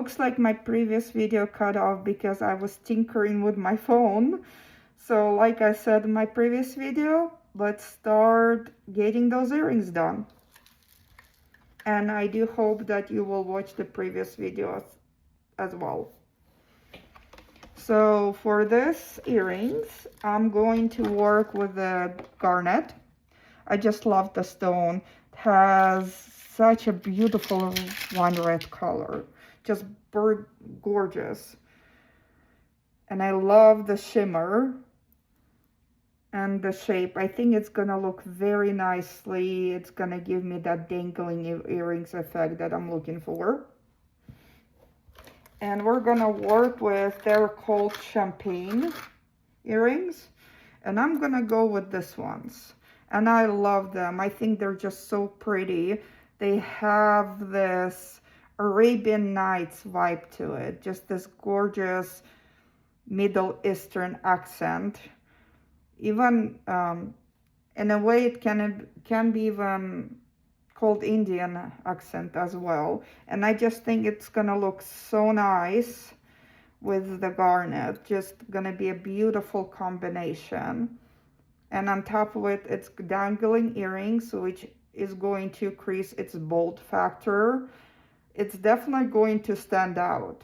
looks like my previous video cut off because I was tinkering with my phone. So like I said in my previous video, let's start getting those earrings done. And I do hope that you will watch the previous videos as well. So for this earrings, I'm going to work with the garnet. I just love the stone. It has such a beautiful wine red color. Just gorgeous. And I love the shimmer and the shape. I think it's gonna look very nicely. It's gonna give me that dangling earrings effect that I'm looking for. And we're gonna work with, they're called champagne earrings. And I'm gonna go with this ones. And I love them. I think they're just so pretty. They have this Arabian Nights vibe to it. Just this gorgeous Middle Eastern accent. Even in a way it can be even called Indian accent as well. And I just think it's gonna look so nice with the garnet. Just gonna be a beautiful combination. And on top of it, it's dangling earrings, which is going to increase its bold factor. It's definitely going to stand out.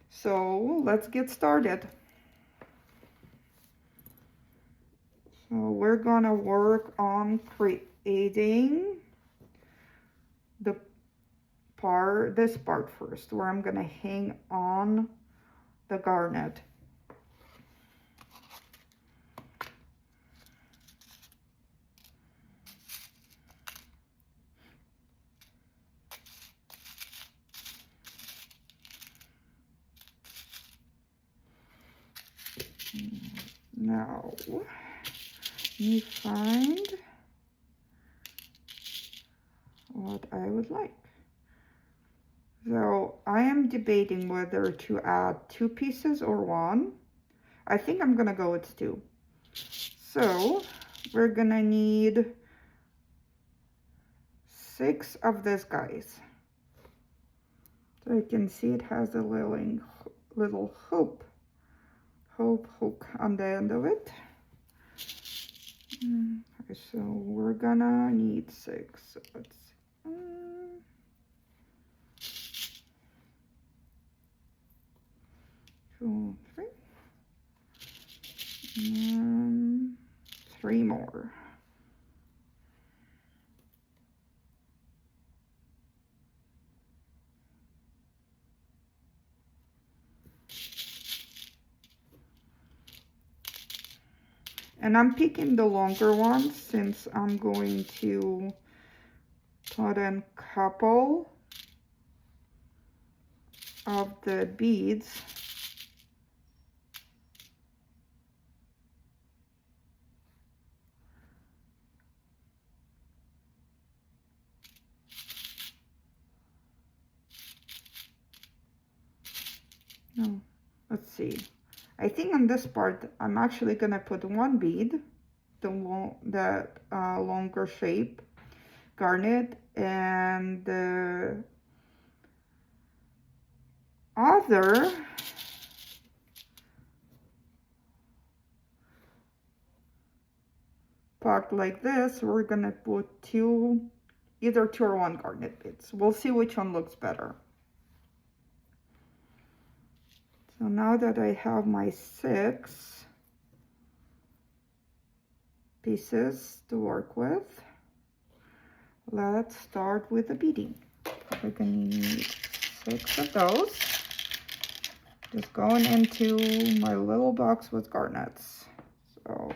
So let's get started. So we're gonna work on creating this part first, where I'm gonna hang on the garnet. Now, let me find what I would like. So I am debating whether to add 2 pieces or 1. I think I'm gonna go with 2. So we're gonna need 6 of these guys. So you can see it has a little hook on the end of it. Okay, so we're gonna need 6. So let's see. 2, 3, and 3 more. And I'm picking the longer ones since I'm going to put in a couple of the beads. No, let's see. I think on this part, I'm actually gonna put 1 bead, the longer shape garnet, and the other part like this, we're gonna put either 2 or 1 garnet beads. We'll see which one looks better. So now that I have my 6 pieces to work with, let's start with the beading. We're gonna need 6 of those. Just going into my little box with garnets. So,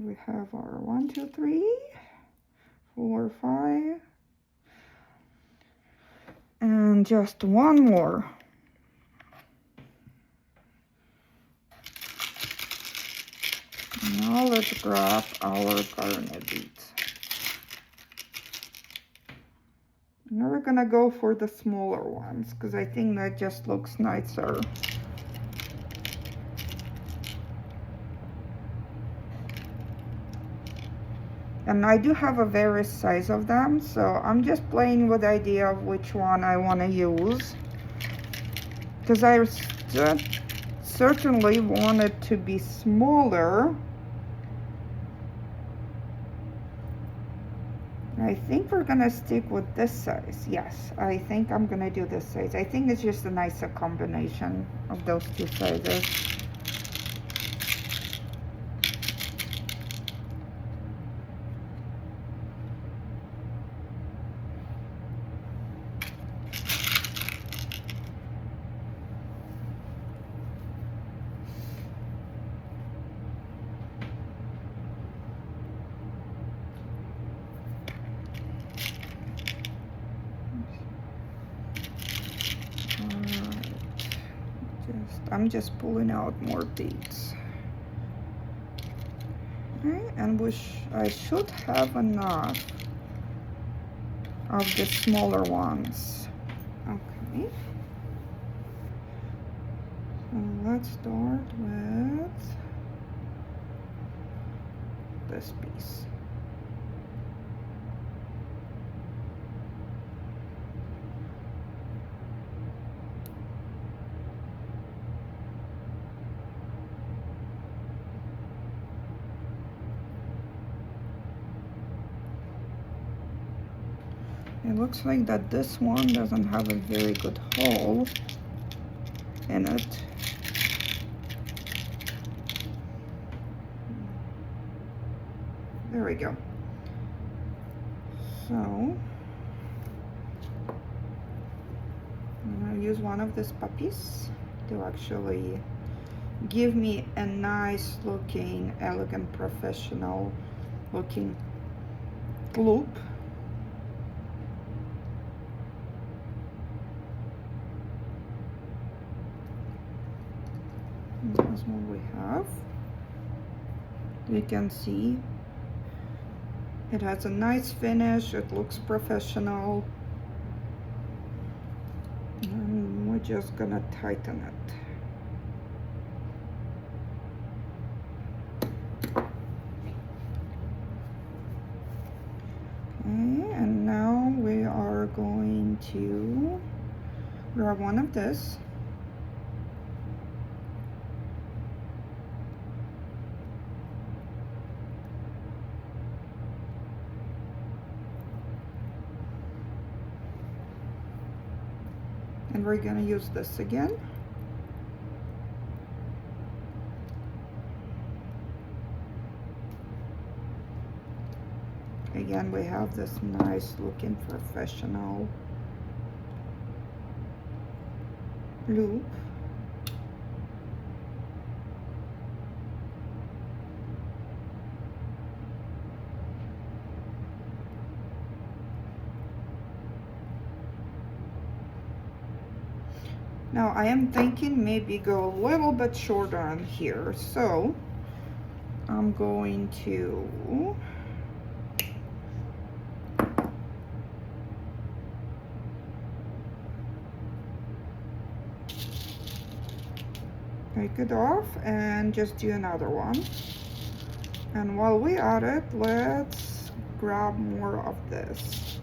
we have our 1, 2, 3, 4, 5, and just 1 more. Now let's grab our garnet beads. Now we're gonna go for the smaller ones because I think that just looks nicer. And I do have a various size of them, so I'm just playing with the idea of which one I want to use. Because I certainly want it to be smaller. I think we're going to stick with this size. Yes, I think I'm going to do this size. I think it's just a nicer combination of those two sizes. I'm just pulling out more beads. Okay, and I should have enough of the smaller ones. Okay. So let's start with this piece. It looks like that this one doesn't have a very good hole in it. There we go. So I'm gonna use one of these puppies to actually give me a nice looking, elegant, professional looking loop. That's what we have. You can see it has a nice finish, it looks professional, and we're just gonna tighten it. Okay, and now we are going to grab one of this. And we're gonna use this again. Again, we have this nice looking professional loop. Now I am thinking maybe go a little bit shorter on here, so I'm going to take it off and just do another one. And while we're at it, let's grab more of this,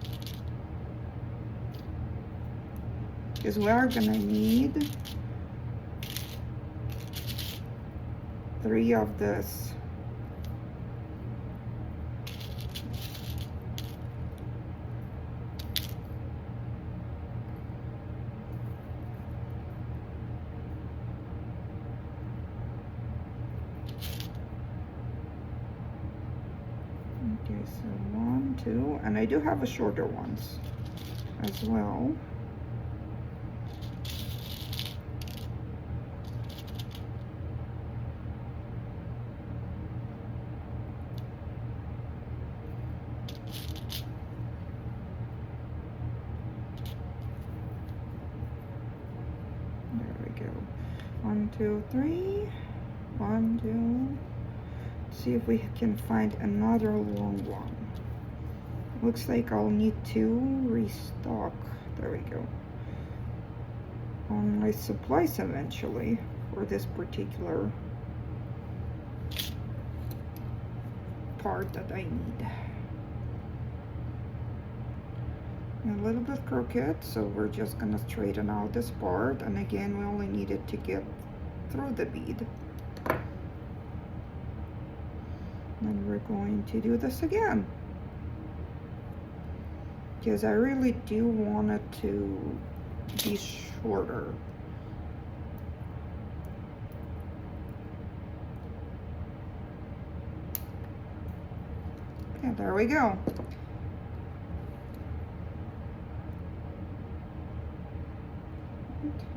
because we are gonna need 3 of this. Okay, so 1, 2, and I do have a shorter ones as well. There we go. 1, 2, 3. 1, 2, See if we can find another long one. Looks like I'll need to restock. There we go. On my supplies eventually for this particular part that I need. A little bit crooked, so we're just gonna straighten out this part, and again we only need it to get through the bead. Then we're going to do this again, because I really do want it to be shorter. Yeah, there we go.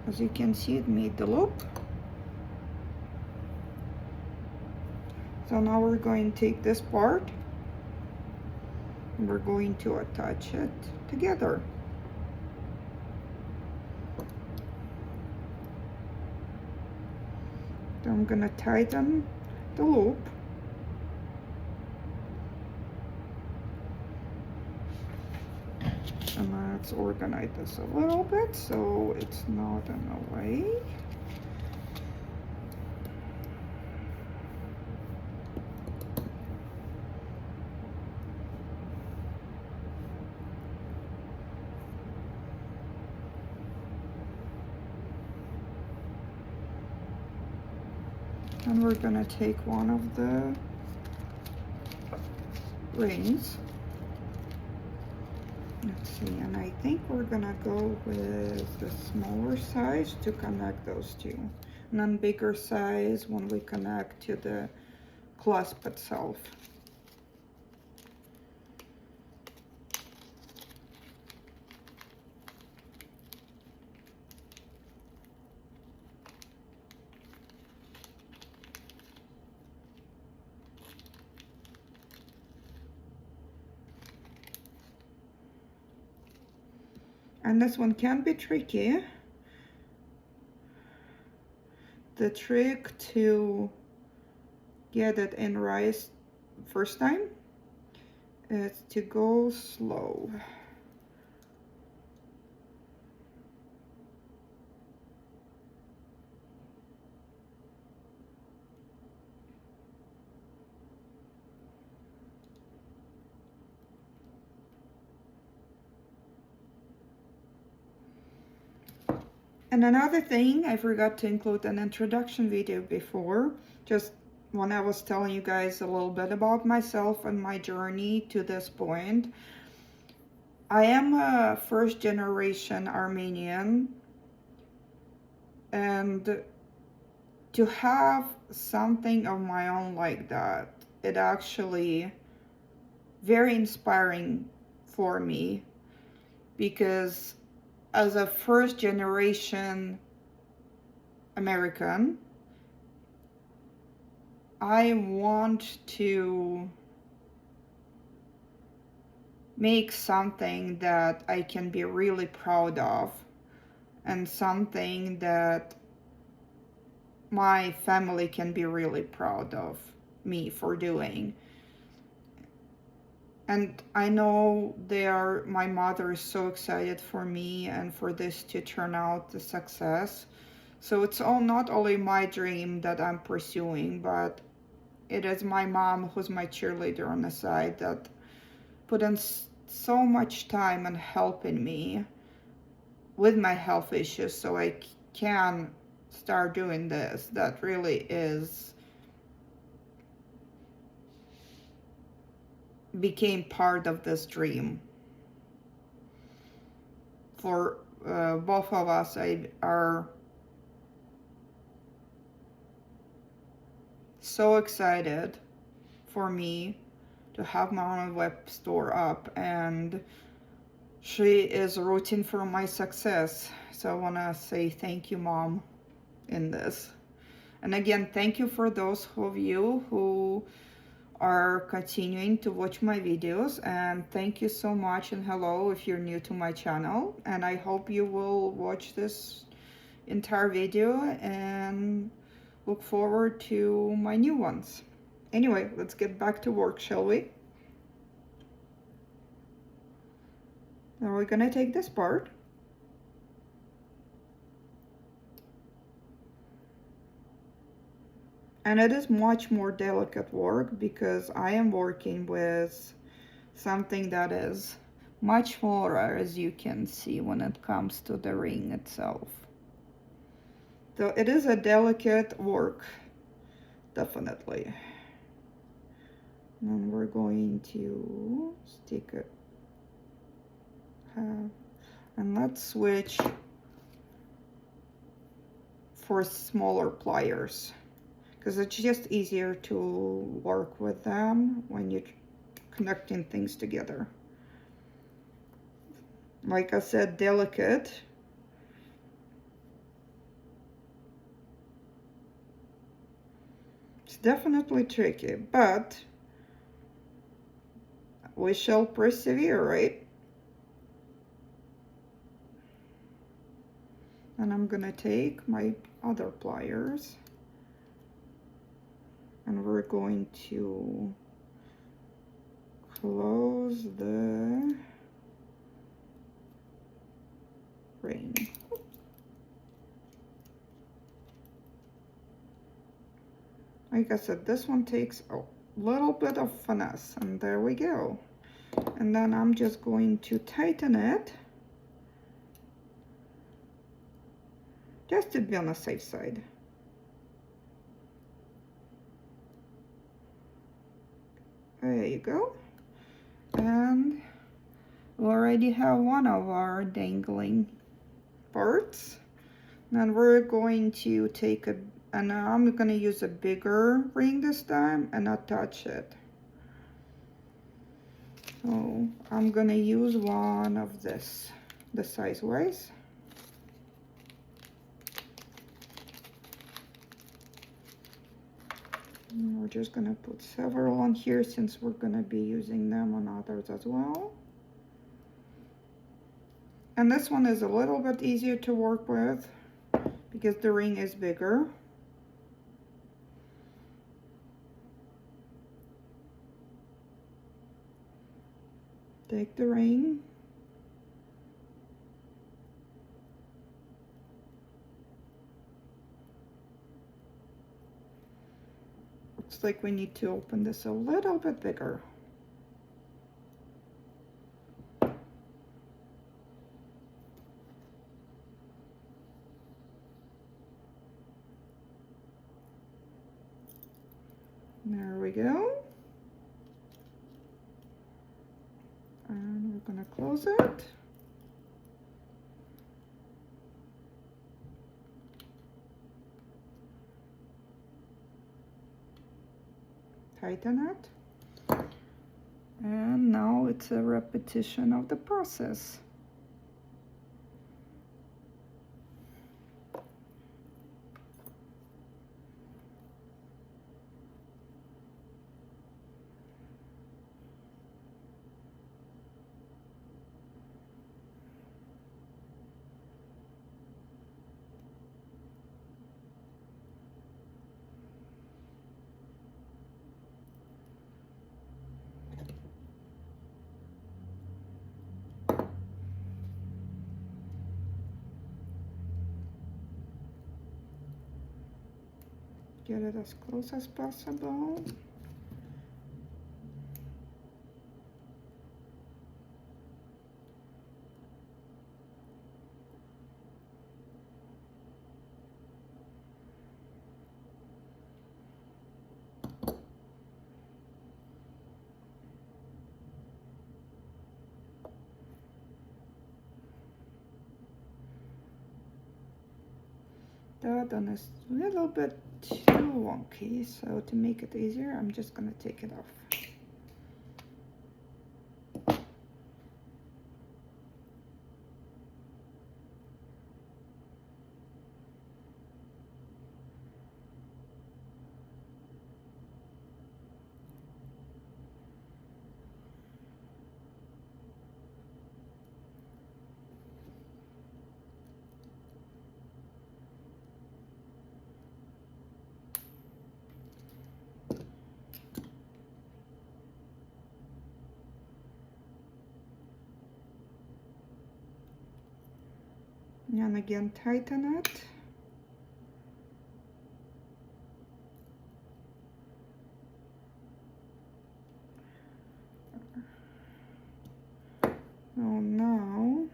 As you can see, it made the loop. So now we're going to take this part and we're going to attach it together. Then I'm gonna tighten the loop. And let's organize this a little bit so it's not in the way. And we're gonna take one of the rings. Let's see, and I think we're gonna go with the smaller size to connect those two, and then bigger size when we connect to the clasp itself. And this one can be tricky. The trick to get it in right first time is to go slow. And another thing, I forgot to include an introduction video before, just when I was telling you guys a little bit about myself and my journey to this point. I am a first generation Armenian, and to have something of my own like that, it actually very inspiring for me, because as a first generation American, I want to make something that I can be really proud of, and something that my family can be really proud of me for doing. And I know my mother is so excited for me and for this to turn out a success. So it's all not only my dream that I'm pursuing, but it is my mom, who's my cheerleader on the side, that put in so much time and helping me with my health issues so I can start doing this. That really became part of this dream. For both of us, are so excited for me to have my own web store up, and she is rooting for my success. So I want to say thank you, Mom, in this. And again, thank you for those of you who are continuing to watch my videos, and thank you so much, and hello if you're new to my channel, and I hope you will watch this entire video and look forward to my new ones. Anyway, let's get back to work, shall we? Now we're gonna take this part. And it is much more delicate work because I am working with something that is much smaller, as you can see, when it comes to the ring itself. So it is a delicate work, definitely. And we're going to stick it. And let's switch for smaller pliers, because it's just easier to work with them when you're connecting things together. Like I said, delicate. It's definitely tricky, but we shall persevere, right? And I'm gonna take my other pliers and we're going to close the ring. Like I said, this one takes a little bit of finesse, and there we go. And then I'm just going to tighten it, just to be on the safe side. There you go. And we already have one of our dangling parts. Then we're going to take a, and I'm gonna use a bigger ring this time and attach it. So I'm gonna use one of this, the size wise. And we're just gonna put several on here since we're gonna be using them on others as well. And this one is a little bit easier to work with because the ring is bigger. Take the ring. Looks like we need to open this a little bit bigger. There we go. And we're gonna close it. Tighten it. And now it's a repetition of the process. Get it as close as possible. That one is a little bit too wonky, so to make it easier, I'm just gonna take it off. And again, tighten it. So now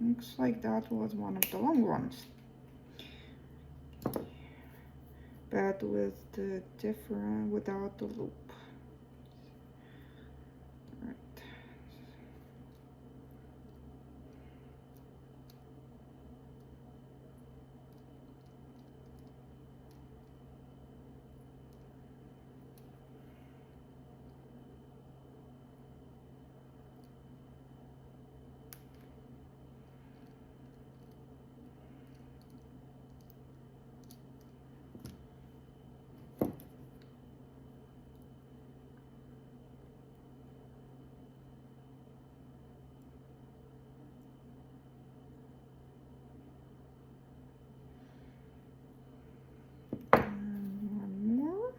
looks like that was one of the long ones, but with the different, without the loop. Right. And one more.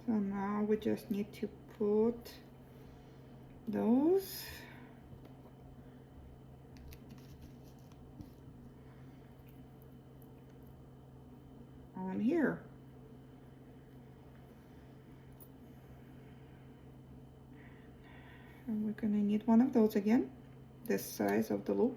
So now we just need to put those on here. And we're gonna need one of those again, this size of the loop.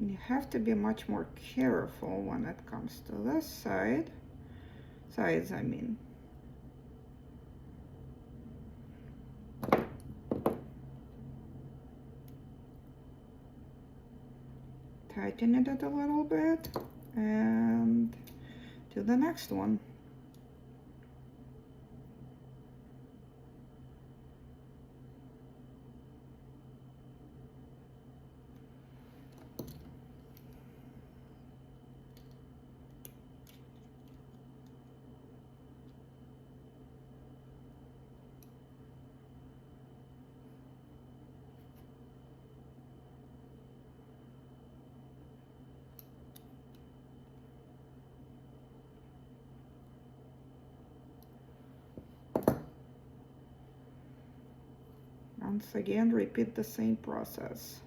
You have to be much more careful when it comes to this sides, I mean. Tighten it a little bit and to the next one. Once again, repeat the same process.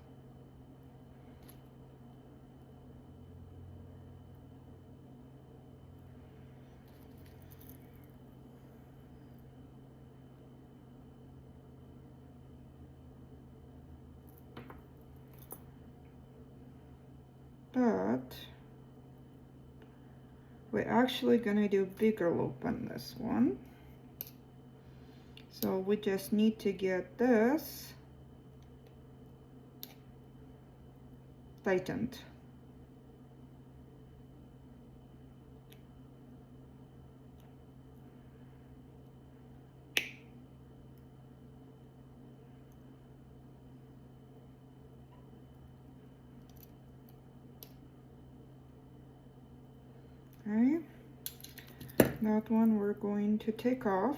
We're actually gonna do bigger loop on this one. So we just need to get this tightened. Okay, that one we're going to take off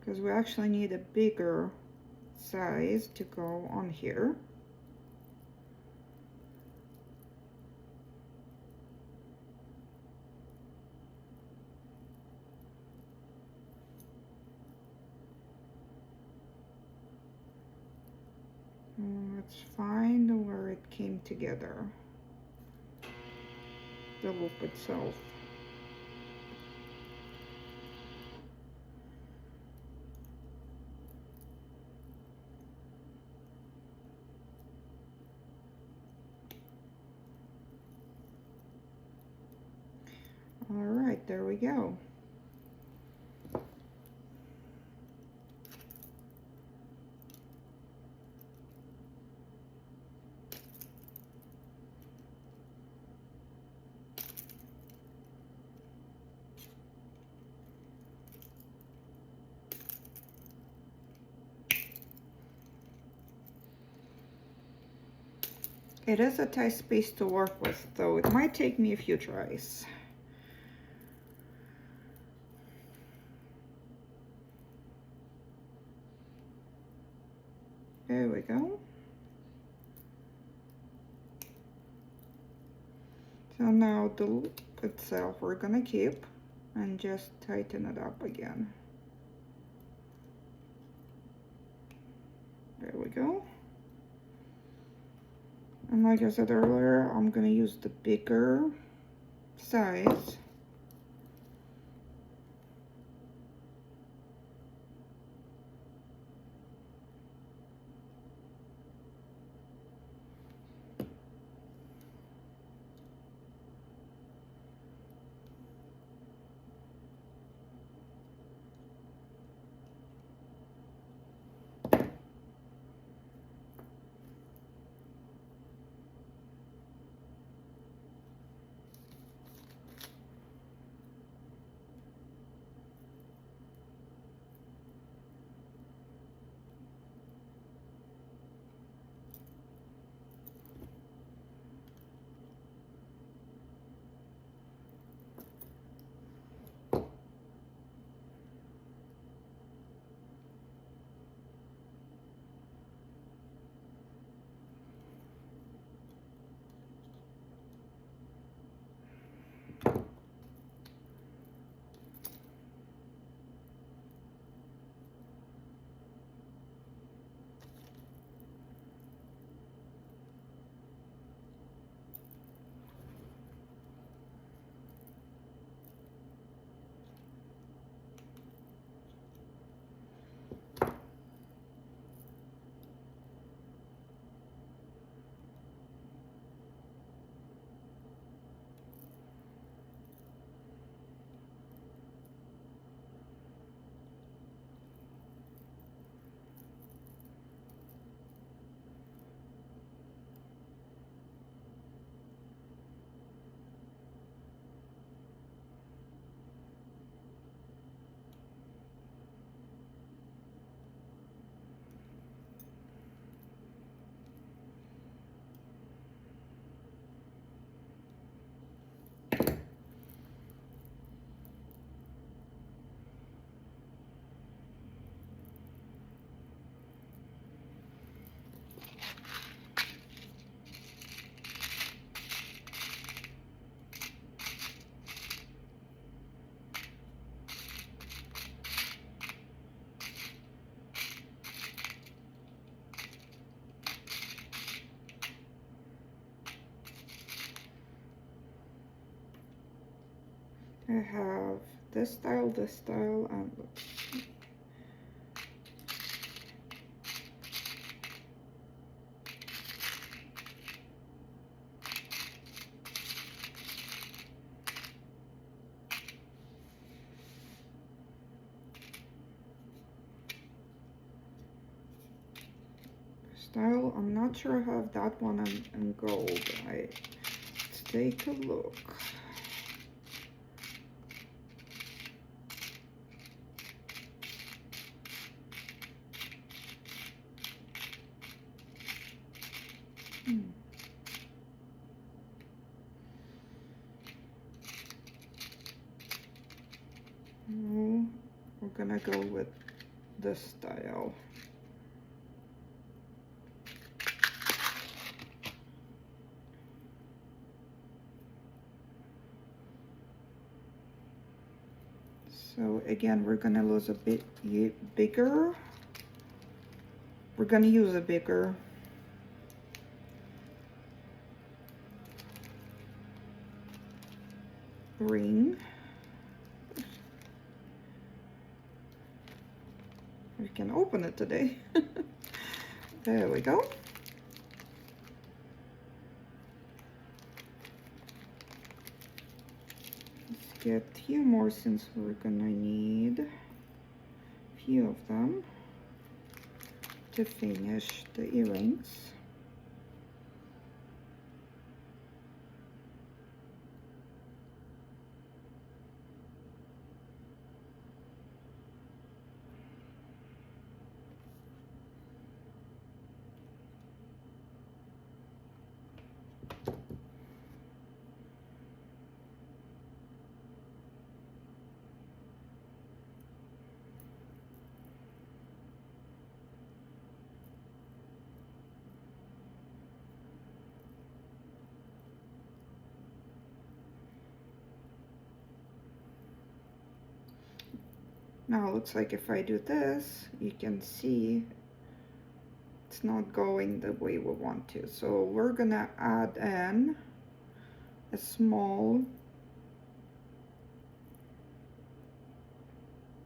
because we actually need a bigger size to go on here. Let's find where it came together, the loop itself. All right, there we go. It is a tight space to work with, though it might take me a few tries. There we go. So now the loop itself we're gonna keep and just tighten it up again. There we go. And like I said earlier, I'm gonna use the bigger size. I have this style, and let's see. style. I'm not sure I have that one in gold. Let's take a look. Oh, we're gonna go with this style. So again, we're gonna lose a bit bigger. We're gonna use a bigger ring. We can open it today. There we go. Let's get a few more since we're gonna need a few of them to finish the earrings. Now it looks like if I do this, you can see it's not going the way we want to. So we're gonna add in a small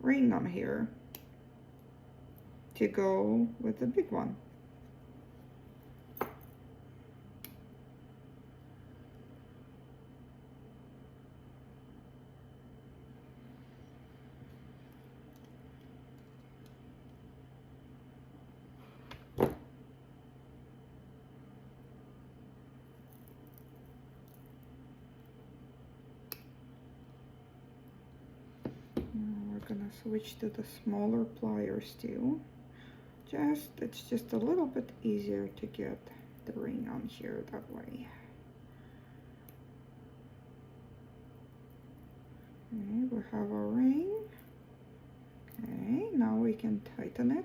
ring on here to go with the big one. Gonna switch to the smaller pliers too. It's just a little bit easier to get the ring on here that way. Okay, we have our ring. Okay, now we can tighten it.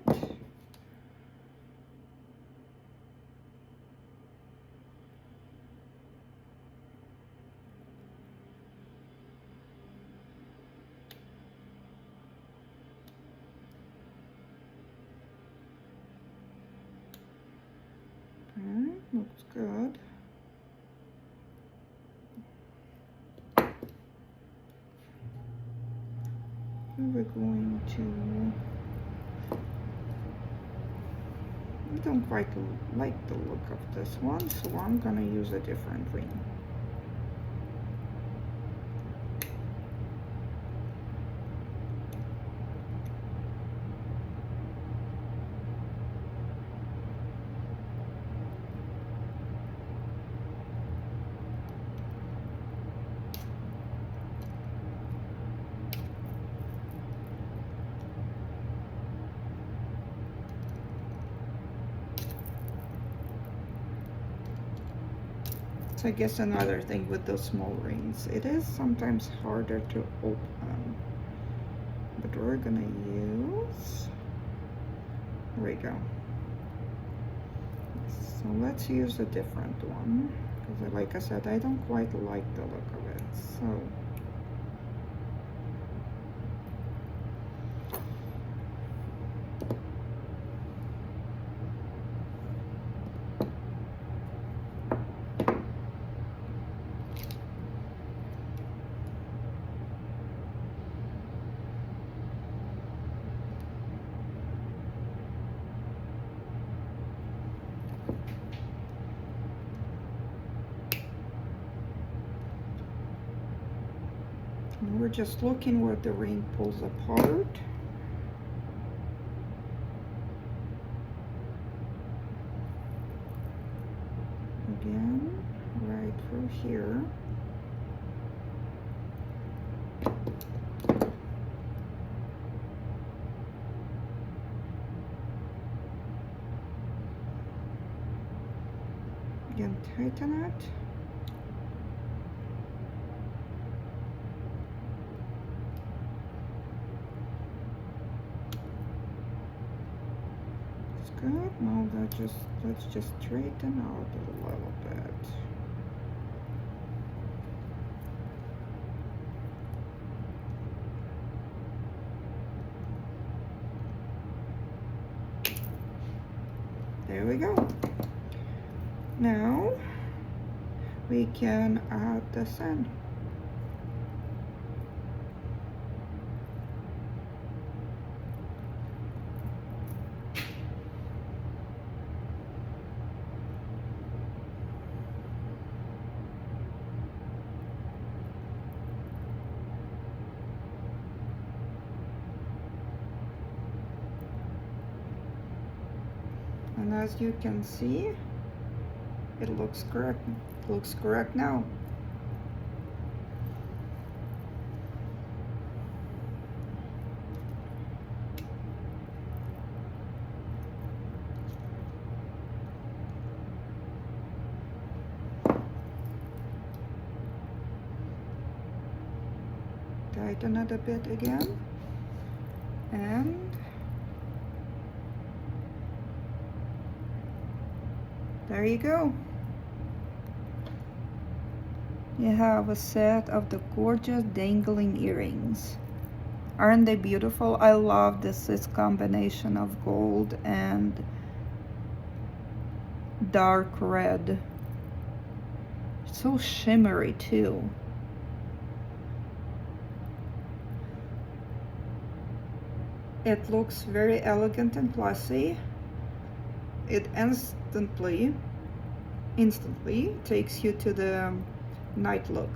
Looks good. We're going to... I don't quite like the look of this one, so I'm gonna use a different ring. So I guess another thing with those small rings, it is sometimes harder to open, but we're gonna use, there we go. So let's use a different one, because like I said, I don't quite like the look of it. So we're just looking where the ring pulls apart. through here. Again, tighten it. It's good. Now let's just straighten out a little bit. There we go. Now we can add this in. And as you can see, it looks correct. It looks correct now. Tighten it a bit again, and there you go. You have a set of the gorgeous dangling earrings. Aren't they beautiful? I love this combination of gold and dark red. It's so shimmery too. It looks very elegant and classy. It instantly takes you to the night look.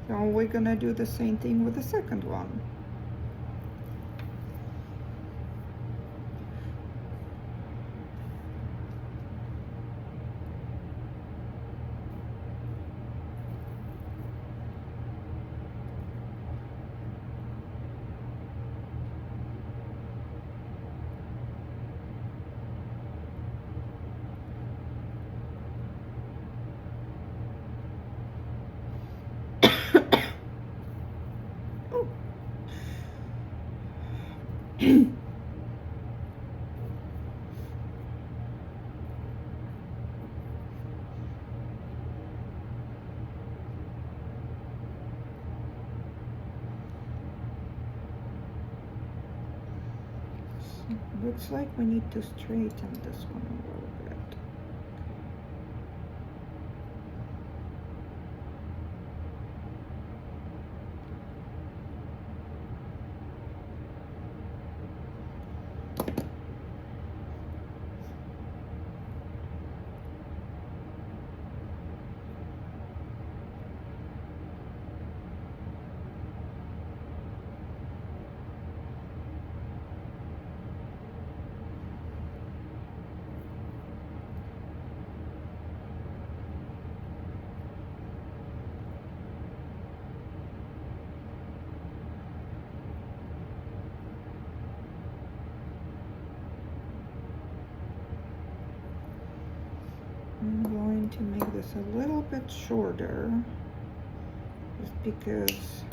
So we're gonna do the same thing with the second one. Looks like we need to straighten this one a little bit. I'm going to make this a little bit shorter, just because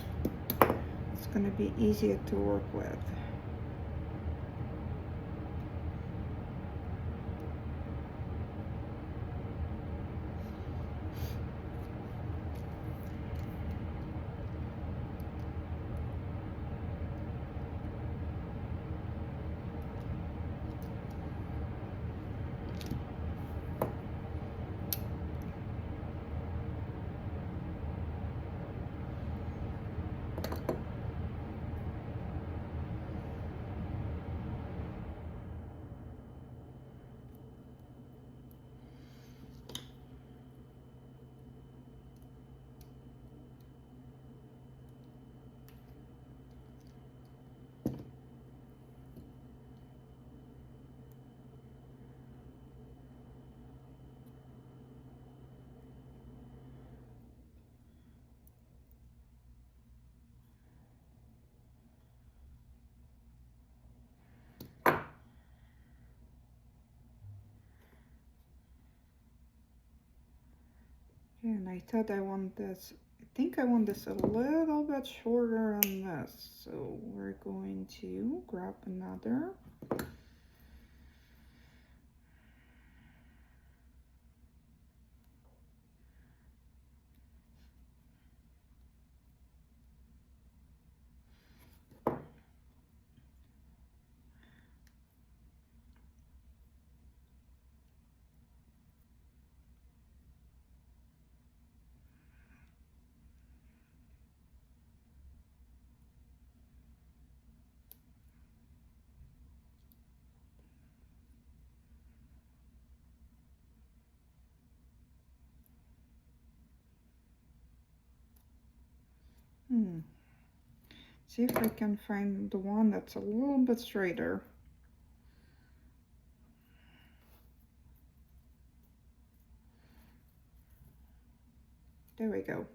it's going to be easier to work with. And I thought I want this, I think I want this a little bit shorter than this. So we're going to grab another. See if I can find the one that's a little bit straighter. There we go.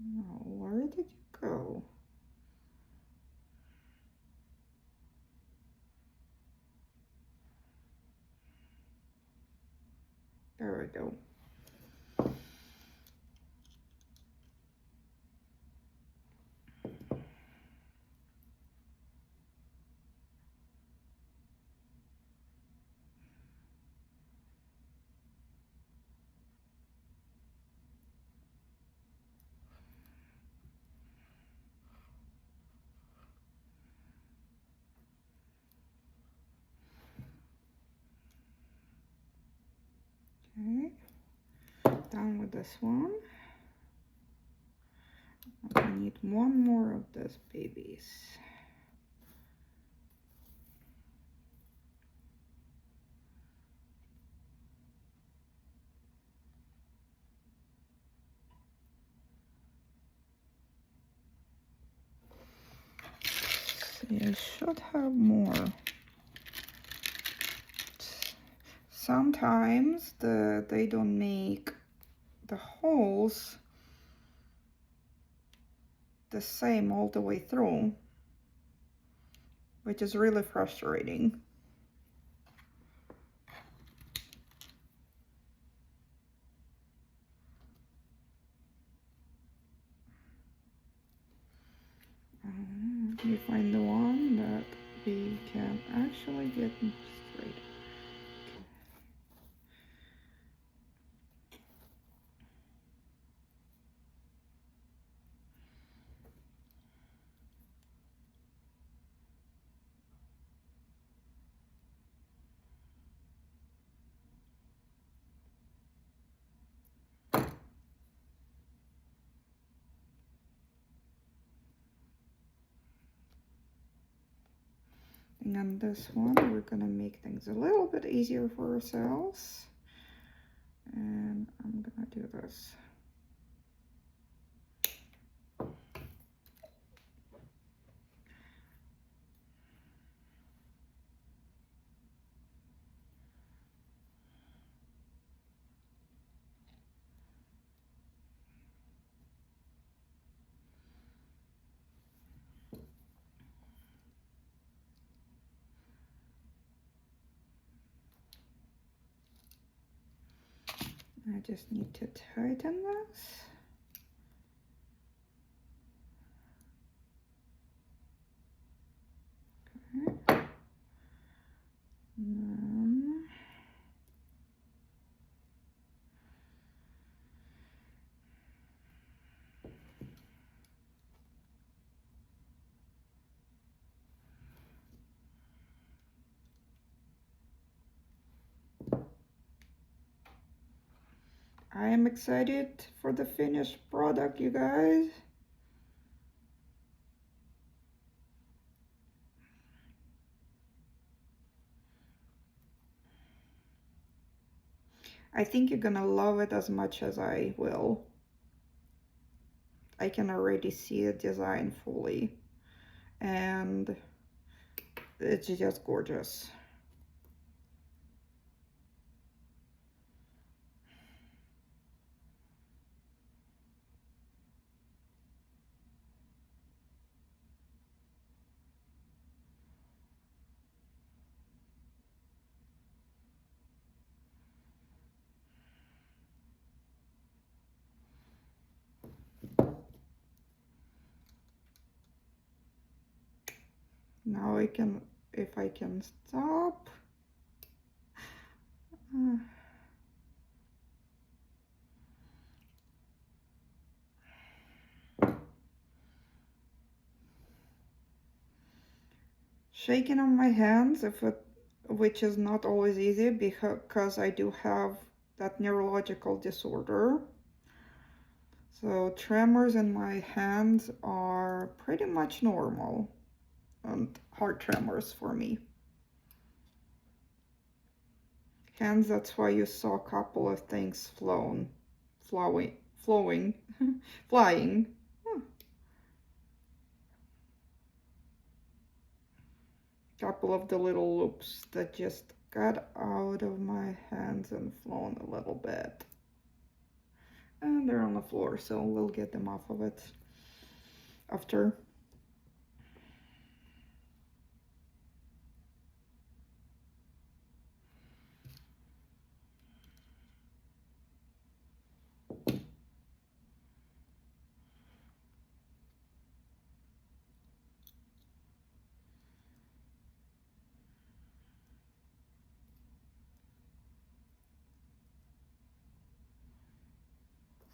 Oh, where did you go? There we go. Okay, done with this one. I need one more of those babies. You should have more. Sometimes they don't make the holes the same all the way through, which is really frustrating. We find the one that we can actually get straight. And on this one, we're gonna make things a little bit easier for ourselves. And I'm gonna do this. I just need to tighten this. Okay. And I am excited for the finished product, you guys. I think you're gonna love it as much as I will. I can already see the design fully, and it's just gorgeous. Now I can, if I can stop. Shaking on my hands, which is not always easy because I do have that neurological disorder. So tremors in my hands are pretty much normal, and hard tremors for me. Hands, that's why you saw a couple of things flying. Couple of the little loops that just got out of my hands and flown a little bit. And they're on the floor, so we'll get them off of it after.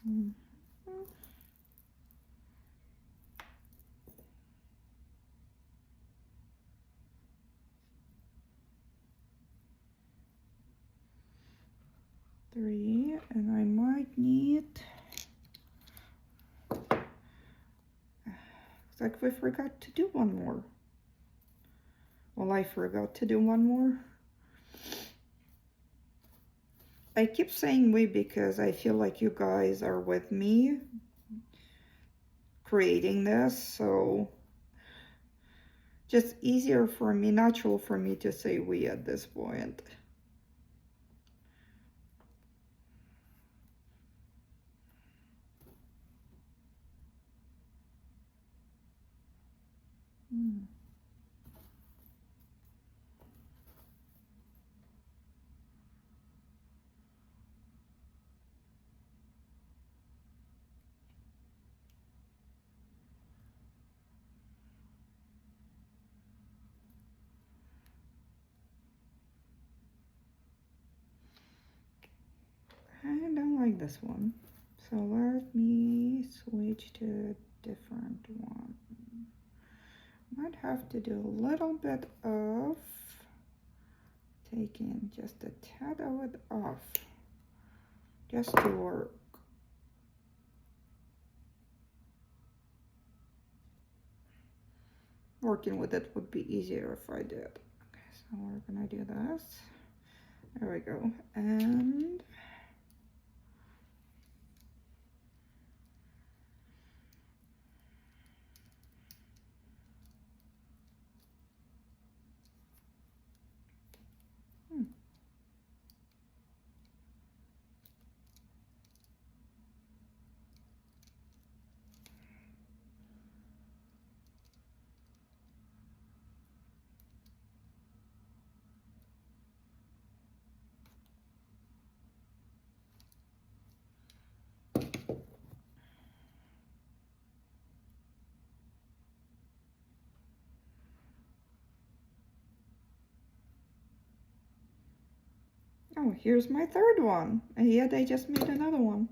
Mm. 3, and I might need, looks like we forgot to do one more. Well, I forgot to do one more. I keep saying we because I feel like you guys are with me creating this, so just easier for me, natural for me to say we at this point. I don't like this one, so let me switch to a different one. Might have to do a little bit of taking just a tad of it off just to work. Working with it would be easier if I did. Okay, so we're gonna do this. There we go. And oh, here's my third one. And yet I just made another one.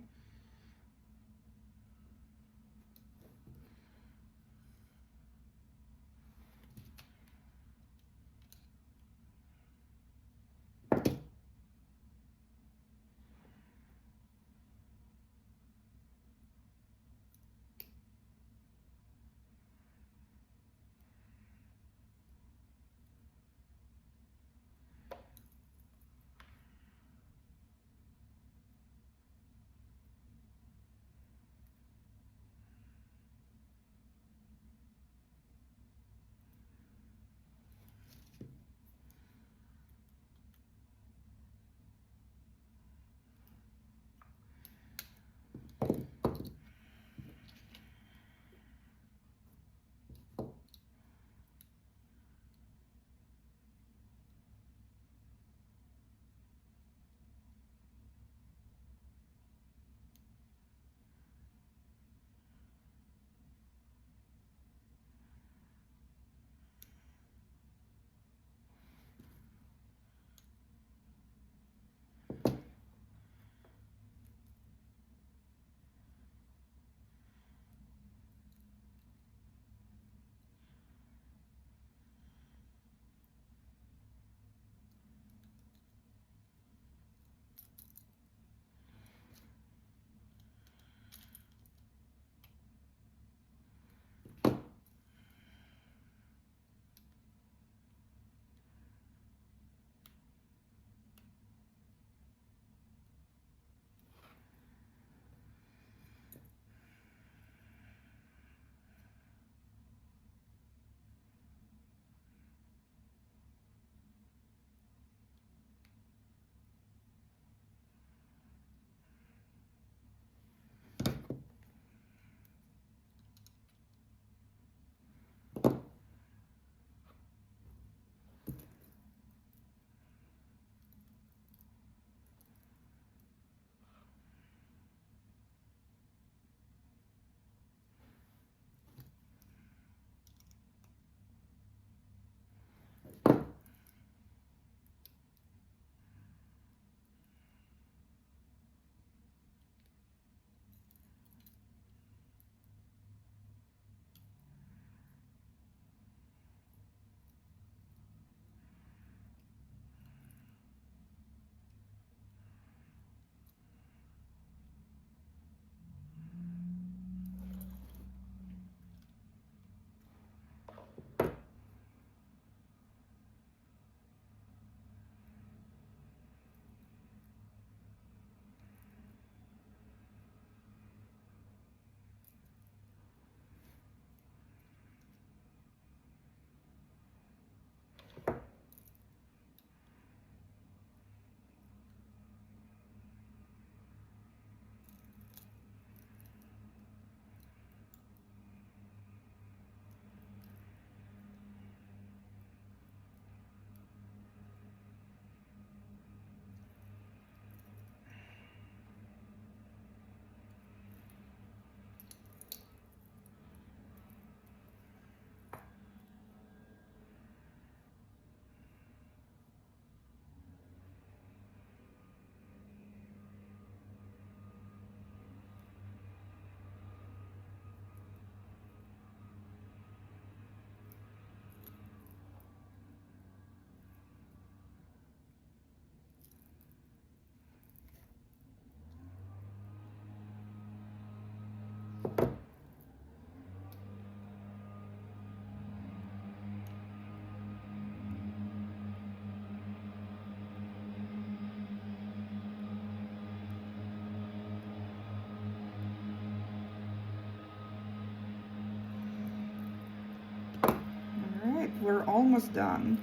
almost done.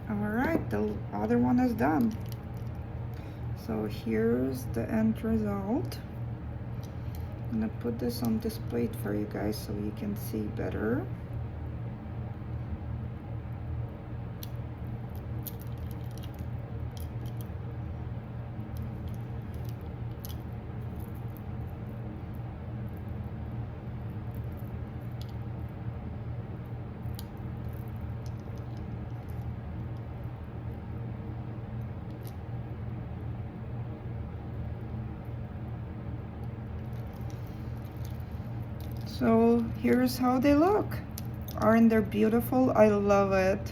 Alright, the other one is done. So here's the end result. I'm gonna put this on this plate for you guys so you can see better. So here's how they look. Aren't they beautiful? I love it.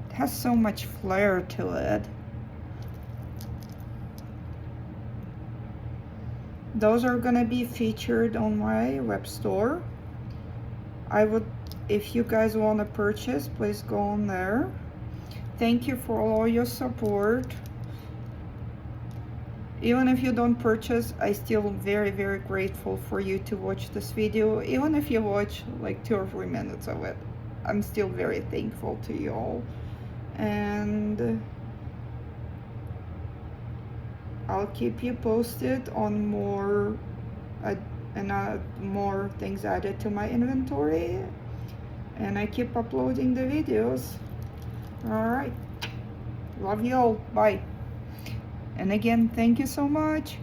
It has so much flair to it. Those are gonna be featured on my web store. I would, if you guys want to purchase, please go on there. Thank you for all your support. Even if you don't purchase, I still very grateful for you to watch this video. Even if you watch like 2 or 3 minutes of it, I'm still very thankful to you all. and I'll keep you posted on more more things added to my inventory, and I keep uploading the videos. All right, love you all, bye. And again, thank you so much.